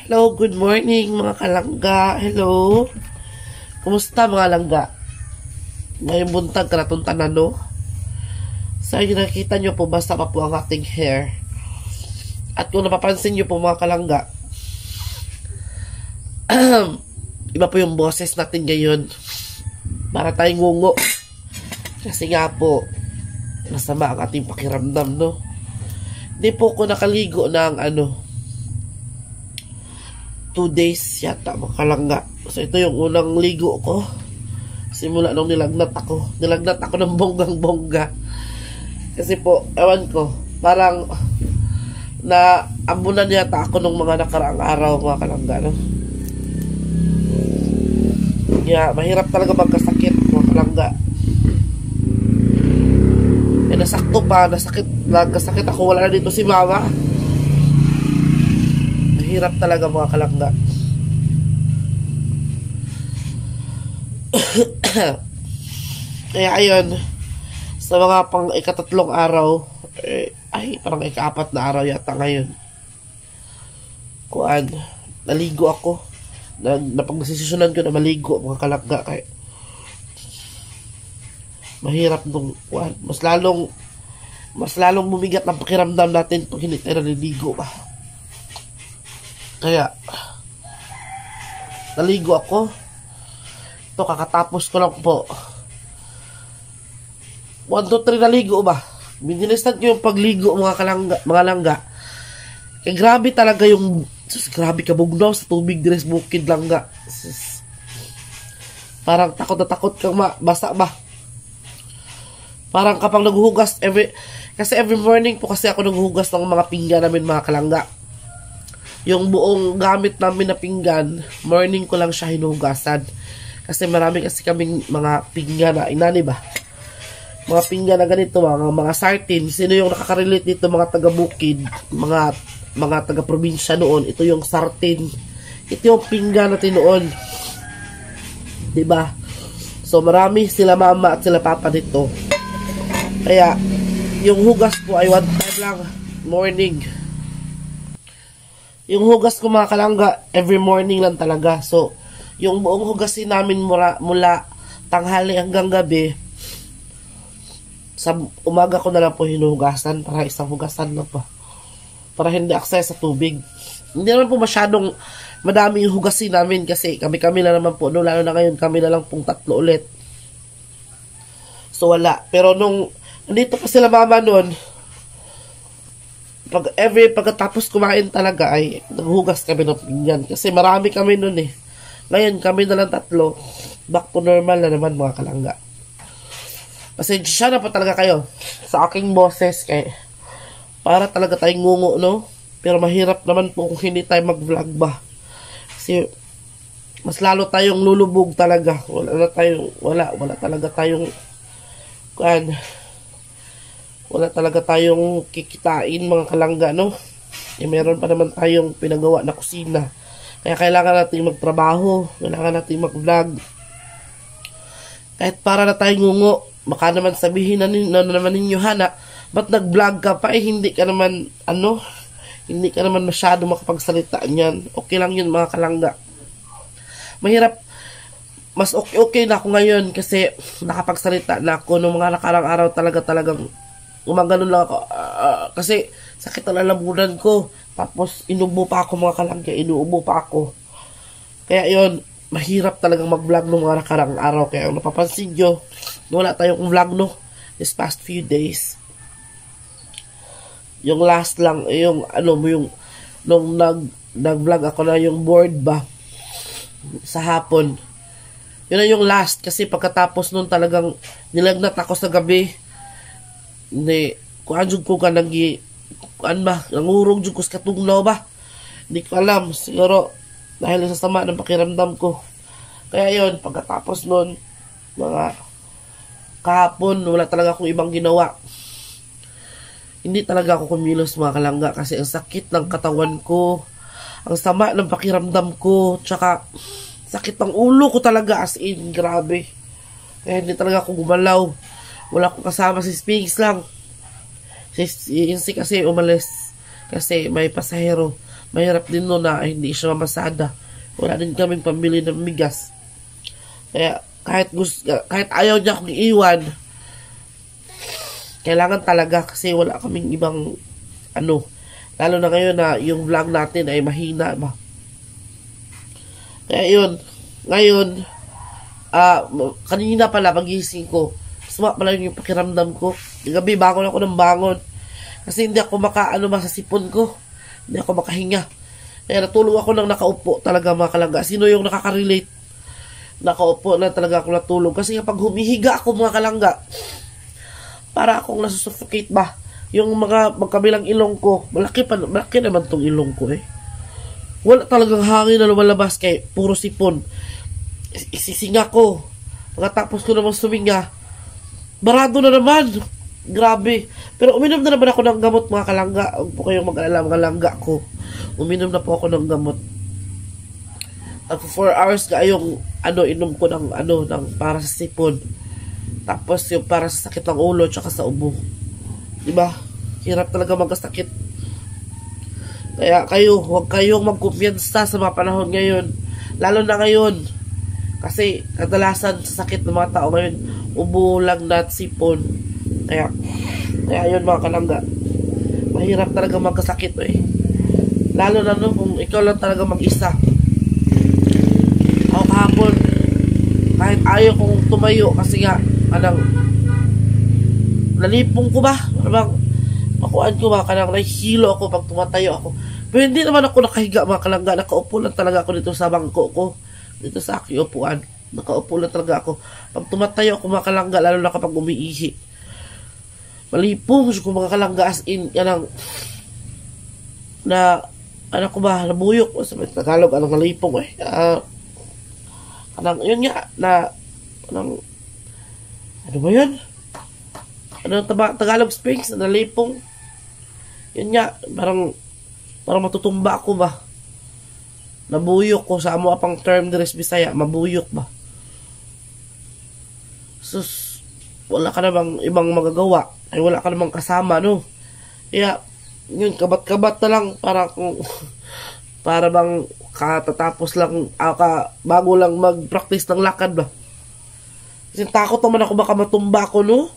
Hello, good morning mga kalangga. Hello. Kumusta mga langga? Ngayong buntag karatuntanan no? So, yung nakita nyo po, basta pa po ang ating hair. At kung napapansin nyo po mga kalangga, iba po yung boses natin ngayon. Para tayong ngungo. Kasi nga po, masama ang ating pakiramdam, no? Hindi po ako nakaligo ng 2 days yata mga kalangga. So ito yung unang ligo ko. Simula nung nilagnat ako. Nilagnat ako ng bonggang-bongga. Kasi po, ewan ko, parang naabunan yata ako nung mga nakaraang araw mga kalangga, no? Yeah, mahirap talaga magkasakit mga kalangga. Eh, nasakto pa, nagkasakit ako, wala na dito si mama. Mahirap talaga mga kalangga. Kaya ayun, sa mga pang ikatatlong araw, parang ika-4 na araw yata ngayon, naligo ako. Napagdesisyonan ko na maligo mga kalangga. Kaya mahirap nung mas lalong bumigat ang pakiramdam natin pag hindi tayo naliligo ba. Kaya naligo ako. Ito kakatapos ko lang po. 1, 2, 3 naligo ba. Binilistan ko yung pagligo mga langga. Kaya grabe talaga yung grabe kabugnaw sa tubig din sa bukid langga. Parang takot na takot kang basa ba. Parang kapag naghuhugas kasi every morning po kasi ako naghuhugas ng mga pinggan namin mga kalangga. Yung buong gamit namin na pinggan, morning ko lang siya hinuhugasan. Kasi marami kasi kaming mga pinggan na inani ba? Mga pinggan na ganito, mga sardine. Sino yung nakaka-relate dito, mga taga-bukid, mga taga-probinsya noon? Ito yung sardine. Ito yung pinggan natin noon. Diba? So marami sila mama at sila papa dito. Kaya yung hugas ko ay 1 time lang, morning. Yung hugas ko mga kalangga, every morning lang talaga. So, yung buong hugasin namin mula tanghali hanggang gabi, sa umaga ko na lang po hinuhugasan para isang hugasan na pa. Para hindi access sa tubig. Hindi naman po masyadong madami yung hugasin namin kasi kami lang naman po. No, lalo na ngayon, kami na lang pong 3 ulit. So, wala. Pero nung nandito pa sila mama nun, pagkatapos kumain talaga ay naghugas kami ng pinggan kasi marami kami nun eh. Ngayon kami na lang 3, back to normal na naman mga kalangga. Pasensya na po talaga kayo sa aking boses kay para talaga tayong ngungo, no? Pero mahirap naman po kung hindi tayo mag-vlog ba. Kasi mas lalo tayong lulubog talaga. Wala talaga tayong wala talaga tayong kikitain mga kalangga, no? Meron pa naman tayong pinagawa na kusina. Kaya kailangan natin magtrabaho, kailangan natin mag-vlog. Kahit para na tayong ngungo, baka naman sabihin na naman ninyo, Hana, ba't nag-vlog ka pa? Hindi ka naman, hindi ka naman masyado makapagsalita niyan. Okay lang yun mga kalangga. Mahirap, mas okay na ako ngayon kasi nakapagsalita na ako noong mga nakarang araw talagang umaganon lang ako kasi sakit ang lalamunan ko. Tapos inubo pa ako mga kalangga, inuubo pa ako. Kaya yon, mahirap talagang mag-vlog noong mga nakarang araw. Kaya napapansin nyo, wala tayong vlog no this past few days. Yung last lang, yung nung nag-vlog ako na yung board ba sa hapon. Yun na yung last kasi pagkatapos nun talagang nilagnat ako sa gabi. Kuanjug ko ka nangurog jud ko sa katugnaw ba. Hindi ko alam, siguro dahil sa sama ng pakiramdam ko. Kaya yun, pagkatapos nun mga kahapon, wala talaga akong ibang ginawa. Hindi talaga ako kumilos mga kalangga kasi ang sakit ng katawan ko, ang sama ng pakiramdam ko, tsaka sakit ng ulo ko talaga, as in, grabe. Kaya hindi talaga ako gumalaw. Wala akong kasama, si Sphinx lang. Si Insi kasi umalis kasi may pasahero. mahirap din no na hindi siya mamasada. Wala din kaming pambili ng bigas. Kaya kahit ayaw niya akong iiwan, kailangan talaga kasi wala kaming ibang lalo na ngayon na yung vlog natin ay mahina ba. Kaya yun, ngayon kanina pala pagising ko, suma pala yung pakiramdam ko. Gabi bangon ako ng bangon kasi hindi ako sa sipon ko, hindi ako makahinga. Kaya natulog ako nang nakaupo talaga mga kalangga. Sino yung nakaka-relate? Nakaupo na talaga ako natulog. Kasi kapag humihiga ako mga kalangga, para akong nasusuffocate ba. Yung mga magkabilang ilong ko, malaki naman tong ilong ko eh. Wala talagang hangin na lumalabas kay puro sipon. Isisinga ko. Pagkatapos ko naman suminga, barado na naman. Grabe. Pero uminom na naman ako ng gamot mga kalangga. Huwag po kayong mag-alala mga langga ko. Uminom na po ako ng gamot. At 4 hours ka yung inom ko ng para sa sipon. Tapos yung para sa sakit ng ulo tsaka sa ubo. Diba? Hirap talaga magkasakit. Kaya huwag kayong magkumpiyansa sa mga panahon ngayon. Lalo na ngayon. Kasi kadalasan sa sakit ng mga tao ngayon, ubo lang na at sipon. Kaya yun mga kalangga. Mahirap talaga magkasakit eh. Lalo na kung ikaw lang talaga mag-isa. Ako kahapon, kahit ayaw kong tumayo kasi nga, nalipong ko ba? Makuhaan ko ba? Nahihilo ako pag tumatayo ako. Pero hindi naman ako nakahiga mga kalangga. Nakaupo lang talaga ako dito sa bangko ko. Dito sa aking upuan. Nakaupo lang talaga ako. Pag tumatayo ako mga kalangga, lalo na kapag umiihi. Malipong ko mga kalangga as in, nabuyok sa Tagalog, nalipong eh. Yun nga, ano ba yun? Tagalog Springs, nalipong. Yun nga, parang matutumba ako ba? Nabuyok ko sa amo apang term deres Bisaya, mabuyok ba? Sus, wala ka namang ibang magagawa. Ay wala ka namang kasama, no? Kaya, yun, kabat-kabat na lang para bang katatapos lang, bago lang mag-practice ng lakad ba? Kasi takot naman ako baka matumba ako, no?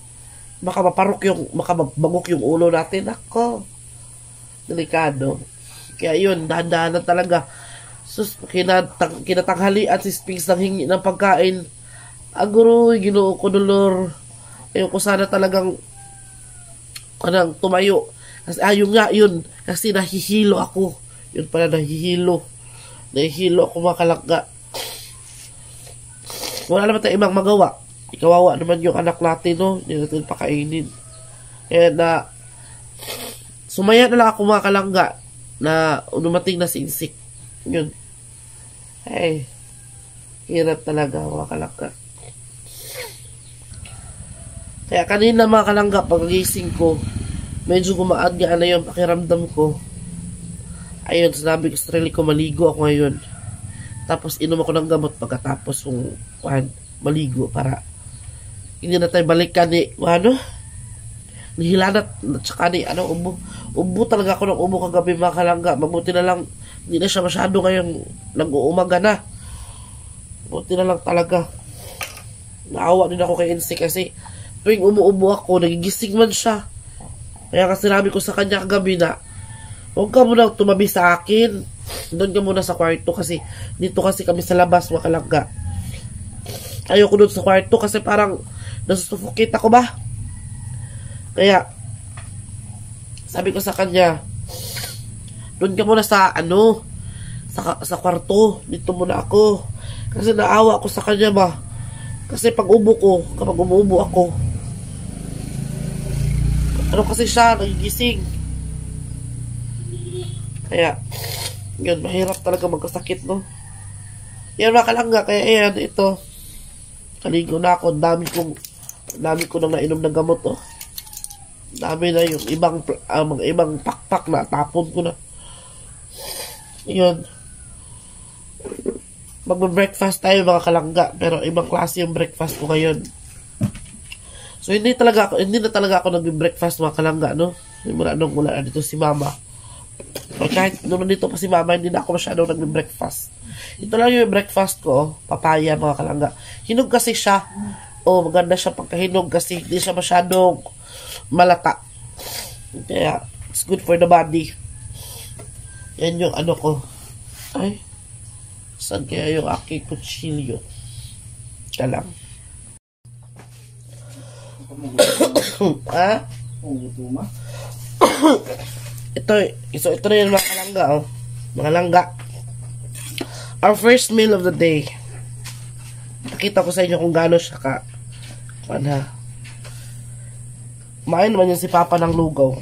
Baka mabagok yung ulo natin. Ako, delikado. Kaya yun, dahan-dahan na talaga. Sus, kinatanghalian si Sphinx ng hingi ng pagkain. Aguroy, Ginoo ko dolor. Ayoko sana talagang tumayo. Kasi yun. Kasi nahihilo ako. Yun pala, nahihilo ako mga kalangga. Wala naman tayong ibang magawa. Ikawawa naman yung anak natin, no? Hindi natin pakainin. Kaya sumaya na lang ako mga kalangga na dumating na si Insik. Yun. Ay, hirap talaga mga kalangga. Kaya kanina mga kalangga, pag-gising ko, medyo gumaadya na yung pakiramdam ko. Ayun, sinabi ko sa sarili ko, maligo ako ngayon. Tapos inom ako ng gamot pagkatapos kung maligo para hindi na tayo balikan nihilanat at saka ubo talaga ako ng ubo kagabi mga kalangga. Mabuti na lang hindi na siya masyado ngayon nag-uumaga na. Mabuti na lang talaga. Naawa din ako kay Insik kasi tuwing umuubo ako, nagigising man siya. Kaya kasi sinabi ko sa kanya kagabi na huwag ka muna tumabi sa akin. Doon ka muna sa kwarto kasi dito kasi kami sa labas mga kalangga. Ayoko doon sa kwarto kasi parang nasusuffocate ako ba? Kaya sabi ko sa kanya, doon ka muna sa sa kwarto, dito muna ako. Kasi naawa ako sa kanya ba? Kasi kapag umuubo ako, kasi siya, nagigising. Kaya, yun, mahirap talaga magkasakit, no? Yan mga kalangga, kaya ayan, ito. Kaligo na ako, dami ko nang nainom ng gamot, oh. Dami na yung mga ibang pakpak na tapon ko na. Yun. Magbe-breakfast tayo mga kalangga, pero ibang klase yung breakfast ko ngayon. So hindi na talaga ako nagbe-breakfast mga kalangga, no? Simula nung wala na dito si mama. Kahit doon dito pa si mama, hindi na ako masyadong nagbe-breakfast. Ito lang yung breakfast ko, papaya mga kalangga. Hinog kasi siya. Maganda siya pagkahinog kasi hindi siya masyadong malata. Kaya, it's good for the body. Yan yung ano ko. Ay, saan kaya yung aking kutsilyo? Ika lang. Ha? Ito na yung mga kalangga, oh. Mga langga. Our first meal of the day. Nakita ko sa inyo kung gaano siya ka. Kumain naman yung si Papa ng lugaw.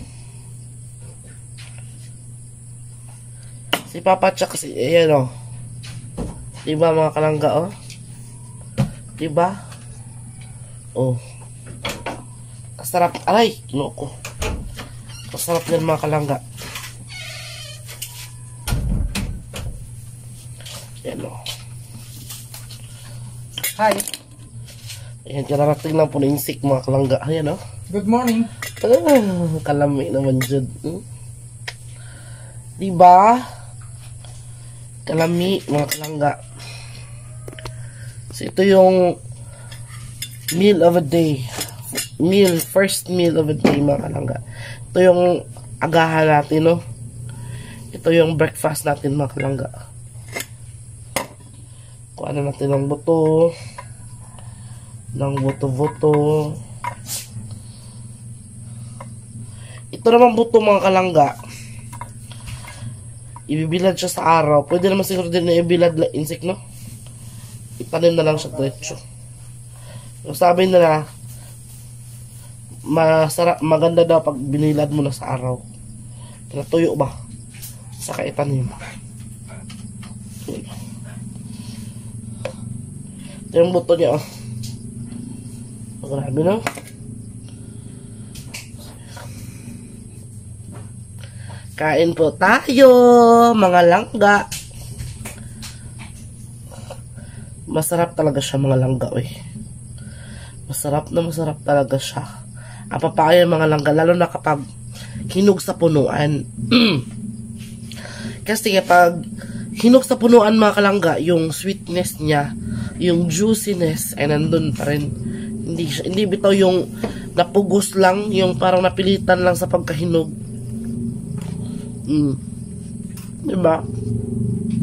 Si Papa tsaka si, ayan, oh. Diba mga kalangga, oh? Diba? Oh. Kasarap. Aray, kinoko. Kasarap yan mga kalangga. Yan o. Hi. Ayan, kararating lang po na insik mga kalangga. Ayan o. Good morning. Kalami naman dyan. Diba? Kalami mga kalangga. So ito yung meal of a day. First meal of a day mga kalangga. Ito yung agahan natin, no? Ito yung breakfast natin mga kalangga. Kuha na natin ng buto. Ng buto-buto. Ito naman buto mga kalangga. Ibibilad siya sa araw. Pwede naman siguro din na ibilad na insect, no? Itanim na lang siya diretso. So, sabi nila, masarap, maganda daw pag binilad mo na sa araw. Natuyo ba? Saka itanim. Ito yung buto niya, oh. Grabe, no? Kain po tayo, mga langga. Masarap talaga siya, mga langga, eh. Masarap na masarap talaga siya. Ang papaya, mga langga, lalo na kapag hinog sa punuan. Kasi kapag hinog sa punuan, mga kalangga, yung sweetness niya, yung juiciness, ay nandun pa rin. Hindi bitaw yung napugos lang, yung parang napilitan lang sa pagkahinog. Diba?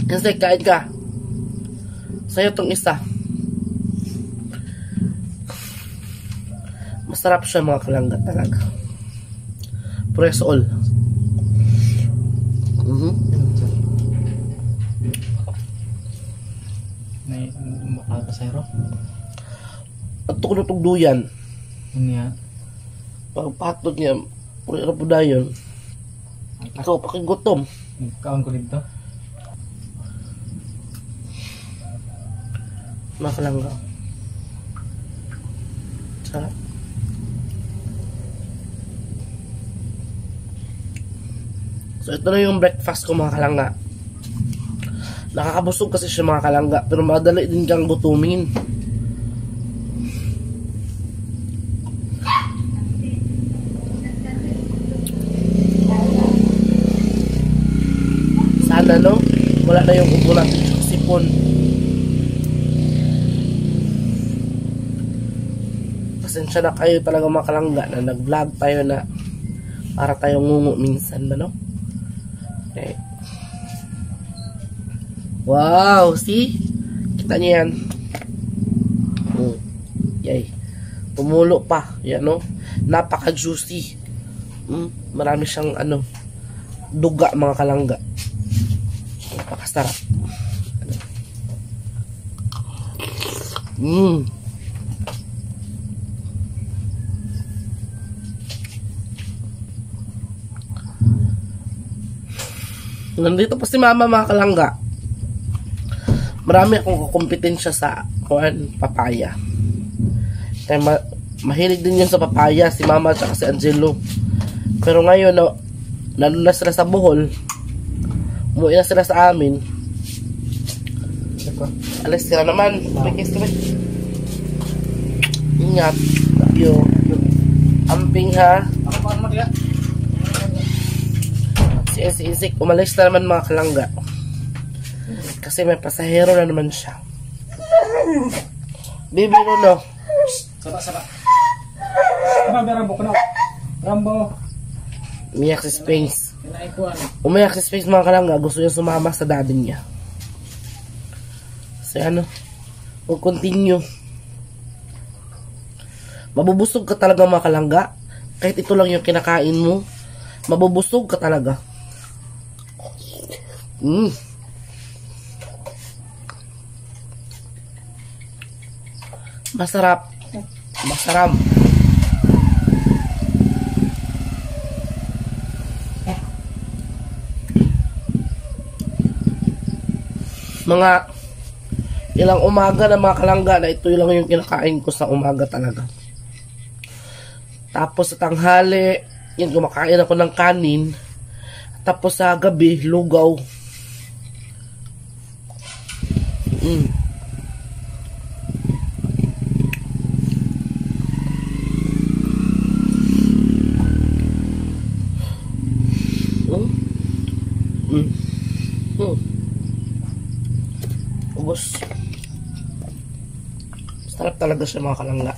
Kasi kain ka. Sa'yo tong isa. Masarap siya mga kalangga talaga. Press all. May makakasero? At ito ko na itong duyan. Niya. Pagpatod niya, pura po na yun. Ikaw, pakigutom. Kaon ko dito. Mga kalangga. Sarap. So, ito na yung breakfast ko mga kalangga. Nakakabusog kasi siya mga kalangga, pero madali din kang gutumin. Sana, no? Wala na yung upo natin sa sipon. Pasensya na kayo talaga mga kalangga na nag-vlog tayo na para tayong ngungu minsan ba, no? Okay. Wow, see? Kita niyo yan. Yay. Tumulo pa. Yan, no? Napaka-juicy. Marami siyang, duga, mga kalangga. Napakasarap. Nandito pa si mama mga kalangga. Marami akong kukumpetensya sa papaya. Kaya mahilig din yun sa papaya, si mama at si Angelo. Pero ngayon, nandun na sila sa Bohol. Umuwi na sila sa amin. Alis sila naman. Ingat. Love you. Amping ha. Si Kaya si Isik, umalis na naman mga kalangga. Kasi may pasahero na naman siya. Bibi Nuno. Saba. Ano ba Rambo? Rambo. Umiyak si Space. Kinaikuan. Umiyak si Space mga kalangga. Gusto niya sumama sa daddy niya. Kasi ano, we'll continue. Mabubusog ka talaga mga kalangga. Kahit ito lang yung kinakain mo, mabubusog ka talaga. Masarap. Masarap. Mga ilang umaga na mga kalangga na ito lang yung kinakain ko sa umaga talaga. Tapos sa tanghali, yun, kumakain ako ng kanin. Tapos sa gabi, lugaw. Ubos. Sarap talaga siya mga kalangga.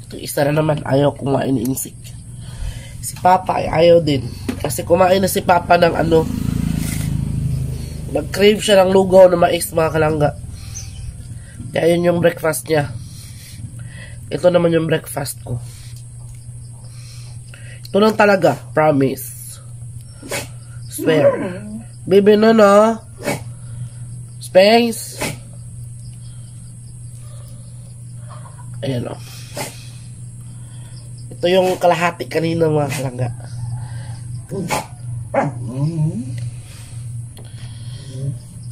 Ito isa na naman, ayaw kumain ni Insik. Si Papa ay ayaw din. Kasi kumain na si Papa ng ano, nag-crave siya ng lugaw na mais mga kalangga. Kaya yun yung breakfast niya. Ito naman yung breakfast ko. Ito lang talaga, promise. Swear. Baby Nono. Space. Ayan o. Ito yung kalahati kanina mga kalangga.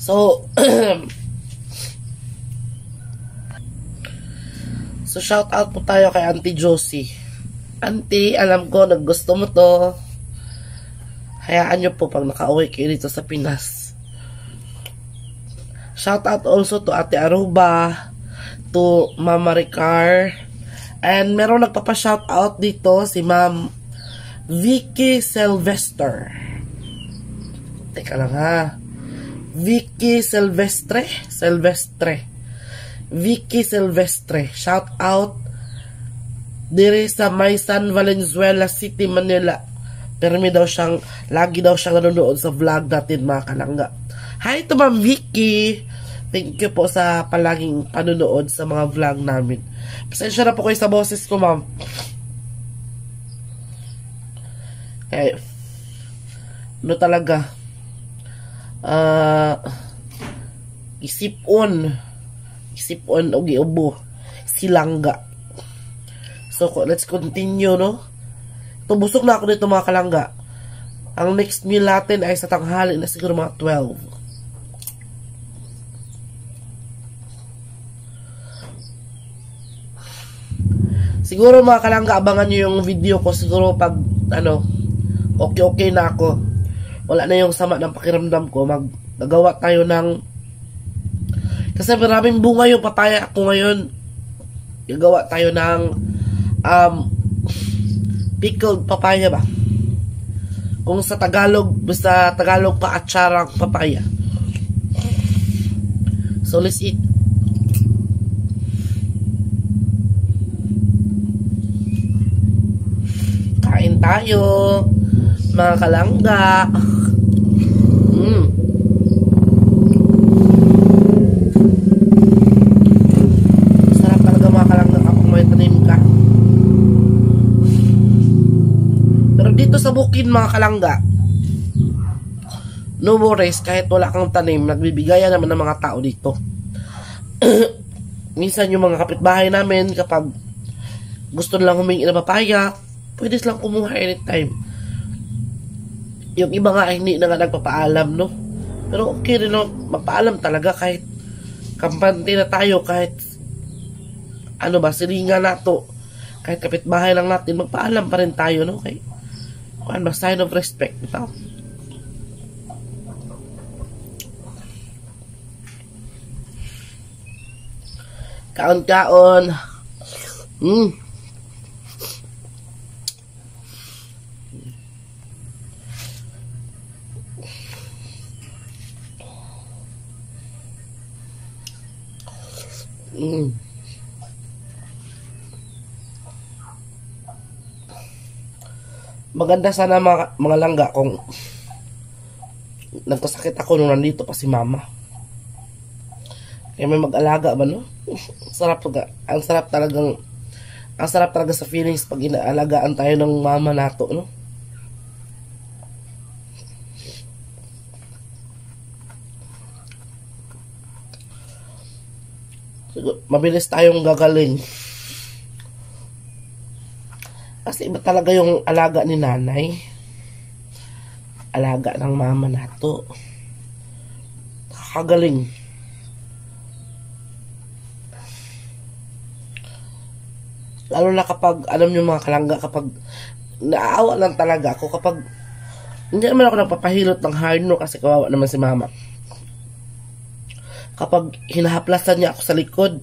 So, so shout out po tayo kay Auntie Josie. Auntie, alam ko naggusto mo to. Hayaan nyo po pag nakauwi kayo dito sa Pinas. Shout out also to Ate Aruba, to Mama Ricar, and meron nagpapa-shout out dito si Ma'am Vicky Sylvester. Teka lang ha. Vicky Silvestre. Vicky Silvestre. Shout out diri sa May San Valenzuela City, Manila. Pero lagi daw siyang nanonood sa vlog natin mga kalangga. Hi to Ma'am Vicky. Thank you po sa palaging panonood sa mga vlog namin. Pasensya na po kayo sa boses ko, ma'am. Okay. Ano talaga? Isipon o giubo. Silangga. So, let's continue, no? Busog na ako dito mga kalangga. Ang next meal natin ay sa tanghali na siguro mga 12. Siguro mga kalangga, abangan nyo yung video ko siguro pag okay na ako. Wala na yung sama ng pakiramdam ko. Nagawa tayo ng, kasi maraming bunga yung papaya ko ngayon. Gagawa tayo ng pickled papaya ba? Kung sa Tagalog, basta Tagalog pa atsarang papaya. So let's eat. Kain tayo, mga kalangga. Sarap talaga mga kalangga kapag may tanim ka. Pero dito sa bukid mga kalangga, no worries, kahit wala kang tanim, nagbibigayan naman ng mga tao dito. Minsan yung mga kapitbahay namin, kapag gusto nilang humingi ng papaya, pwede silang kumuha anytime. Yung iba nga ay hindi na nga nagpapaalam, no? Pero okay rin, no? Magpaalam talaga kahit kampante na tayo, kahit silingan nato, kahit kapitbahay lang natin, magpaalam pa rin tayo, no? Okay? Sign of respect, ito. Kaon-kaon. Maganda sana mga langga kung nagkasakit ako nung nandito pa si mama. Kaya may mag-alaga ba, no? Ang sarap talaga sa feelings pag inaalagaan tayo ng mama nato, no? Mabilis tayong gagaling. Kasi iba talaga yung alaga ni nanay. Alaga ng mama nato. Nakakagaling. Lalo na kapag, alam nyo mga kalangga, kapag naaawa lang talaga ako kapag hindi naman ako nagpapahilot ng hard no kasi kawawa naman si mama. Kapag hinahaplasan niya ako sa likod,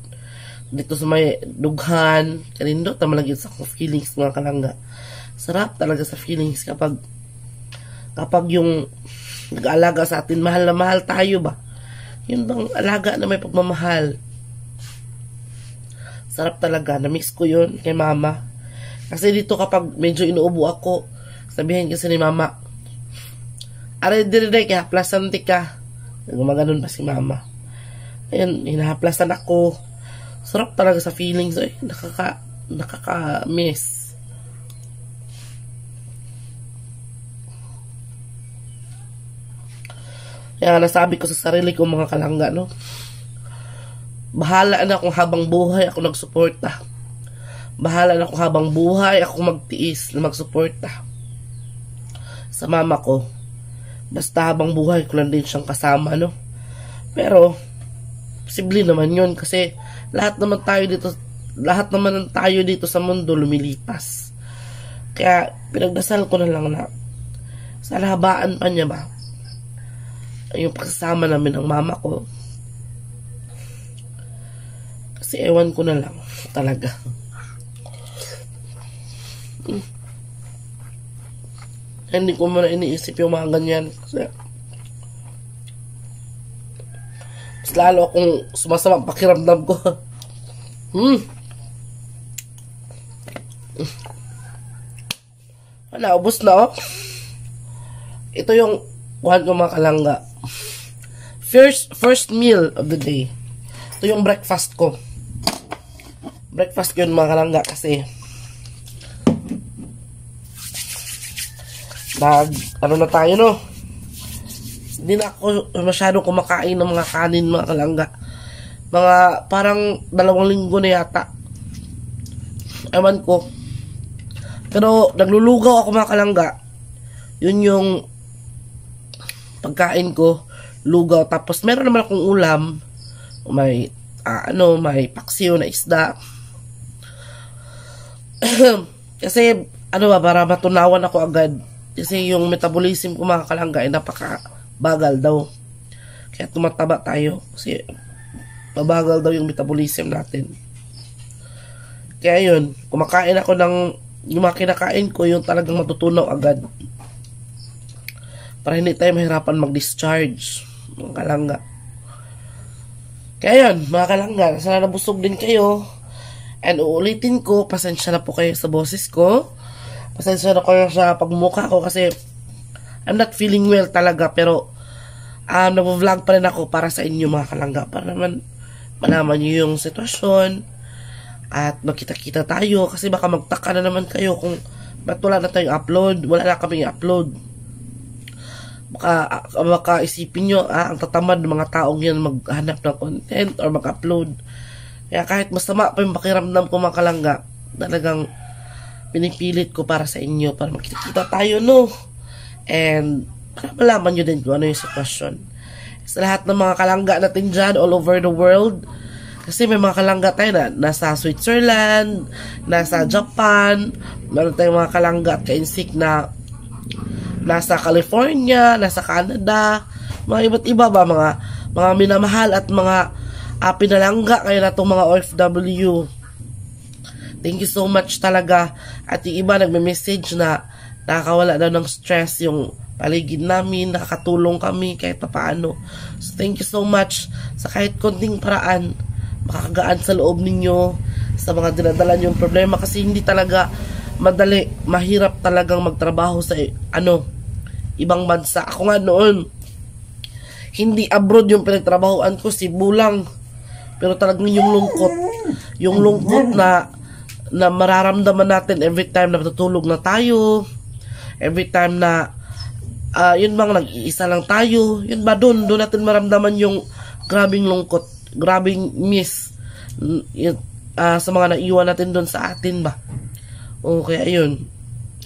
dito sa may dughan, kanindot naman lagi sa akong feelings mga kalangga. Sarap talaga sa feelings kapag yung nag-aalaga sa atin, mahal na mahal tayo ba? Yun bang alaga na may pagmamahal. Sarap talaga, na-miss ko yun kay mama. Kasi dito kapag medyo inuubo ako, sabihin kasi ni mama, aray dire kaya haplasan ti ka. Gumaganon pa si mama. Ayun, hinahaplasan ako. Sarap talaga sa feelings. Ay, nakaka-miss. Kaya nasabi ko sa sarili ko mga kalangga, no? Bahala na kung habang buhay ako nagsuporta. Bahala na kung habang buhay ako magtiis na magsuporta sa mama ko. Basta habang buhay ko lang din siyang kasama, no? Pero posible naman yun kasi lahat naman tayo dito sa mundo lumilipas. Kaya pinagdasal ko na lang na sa habaan pa niya ba yung pagsasama namin ng mama ko. Kasi ewan ko na lang talaga. Hindi ko muna iniisip yung mga ganyan kasi mas lalo akong sumasama ang pakiramdam ko. Naubos na, oh. Ito yung kuhan ko mga kalangga. First meal of the day. Ito yung breakfast ko. Breakfast ko yun mga kalangga kasi ano na tayo, no? Hindi na ako masyadong kumakain ng mga kanin mga kalangga. Mga parang 2 linggo na yata. Ewan ko. Pero naglulugaw ako mga kalangga. Yun yung pagkain ko. Lugaw. Tapos meron naman akong ulam. May may paksiw na isda. Kasi para matunawan ako agad. Kasi yung metabolism ko mga kalangga ay napaka-bagal daw. Kaya tumataba tayo. Kasi mabagal daw yung metabolism natin. Kaya yun, kumakain ako yung mga kinakain ko, yung talagang matutunaw agad. Para hindi tayo mahirapan mag-discharge. Mga kalangga. Kaya yun, mga kalangga, sana nabusog din kayo. And uulitin ko, pasensya na po kayo sa boses ko. Pasensya na kayo sa pagmukha ko kasi I'm not feeling well talaga, pero nag-vlog pa rin ako para sa inyo mga kalangga, para naman malaman nyo yung sitwasyon at magkita-kita tayo kasi baka magtaka na naman kayo kung ba't wala na tayong upload. Wala na kaming upload. Baka isipin nyo ang tatamad ng mga taong yan maghanap ng content or mag-upload. Kaya kahit masama pa yung pakiramdam ko mga kalangga, talagang pinipilit ko para sa inyo, para makikita tayo, no? And para malaman nyo din kung ano yung sitwasyon. Sa lahat ng mga kalangga natin dyan all over the world, kasi may mga kalangga tayo na nasa Switzerland, nasa Japan, meron tayong mga kalangga at kainsik na nasa California, nasa Canada, mga iba't iba ba, mga minamahal at mga pinalangga kayo na itong mga OFW. Thank you so much talaga. At yung iba nagme-message na nakakawala daw ng stress yung paligid namin, nakakatulong kami kahit paano. So thank you so much sa kahit konting paraan, makakagaan sa loob ninyo sa mga dinadala nyong problema, kasi hindi talaga madali, mahirap talagang magtrabaho sa ibang bansa. Ako nga noon, hindi abroad yung pinagtrabahoan ko, Cebu lang. Pero talagang yung lungkot na mararamdaman natin every time na matutulog na tayo, every time na yun bang nag-iisa lang tayo, yun ba doon natin maramdaman yung grabing lungkot, grabing miss sa mga naiwan natin doon sa atin ba. Okay, ayun,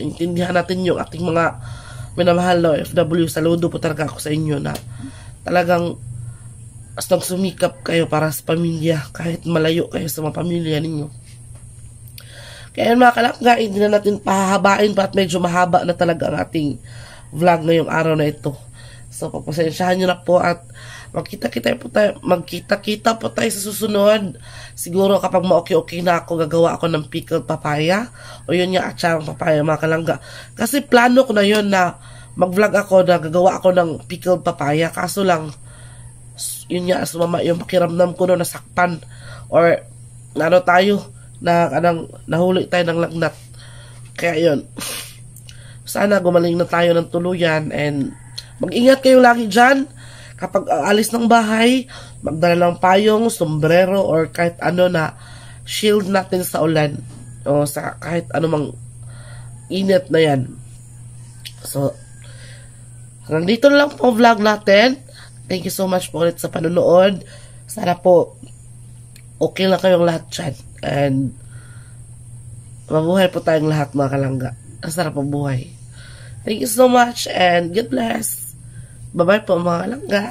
intindihan natin yung ating mga minamahal na OFW. Saludo po talaga ako sa inyo na talagang basta sumikap kayo para sa pamilya kahit malayo kayo sa mga pamilya ninyo. Kaya mga kalangga, hindi na natin pahahabain pa at medyo mahaba na talaga ang ating vlog ngayong araw na ito. So pagpasensyahan nyo na po at magkita-kita po tayo sa susunod. Siguro kapag ma-okay na ako, gagawa ako ng pickled papaya o yun yung atsarang papaya mga kalangga. Kasi plano ko na yun na mag-vlog ako na gagawa ako ng pickled papaya, kaso lang yun nga, sumama yung pakiramdam ko no, nasakpan or nahuli tayo ng lagnat. Kaya yun, sana gumaling na tayo ng tuluyan, and mag-ingat kayo lagi dyan. Kapag alis ng bahay, magdala ng payong, sombrero, or kahit ano na shield natin sa ulan o sa kahit anumang init na yan. So hanggang dito na lang po vlog natin. Thank you so much po ulit sa panonood. Sana po okay lang kayong lahat dyan. And mabuhay po tayong lahat mga kalangga. Ang sarap ang buhay. Thank you so much and God bless. Bye-bye po mga kalangga.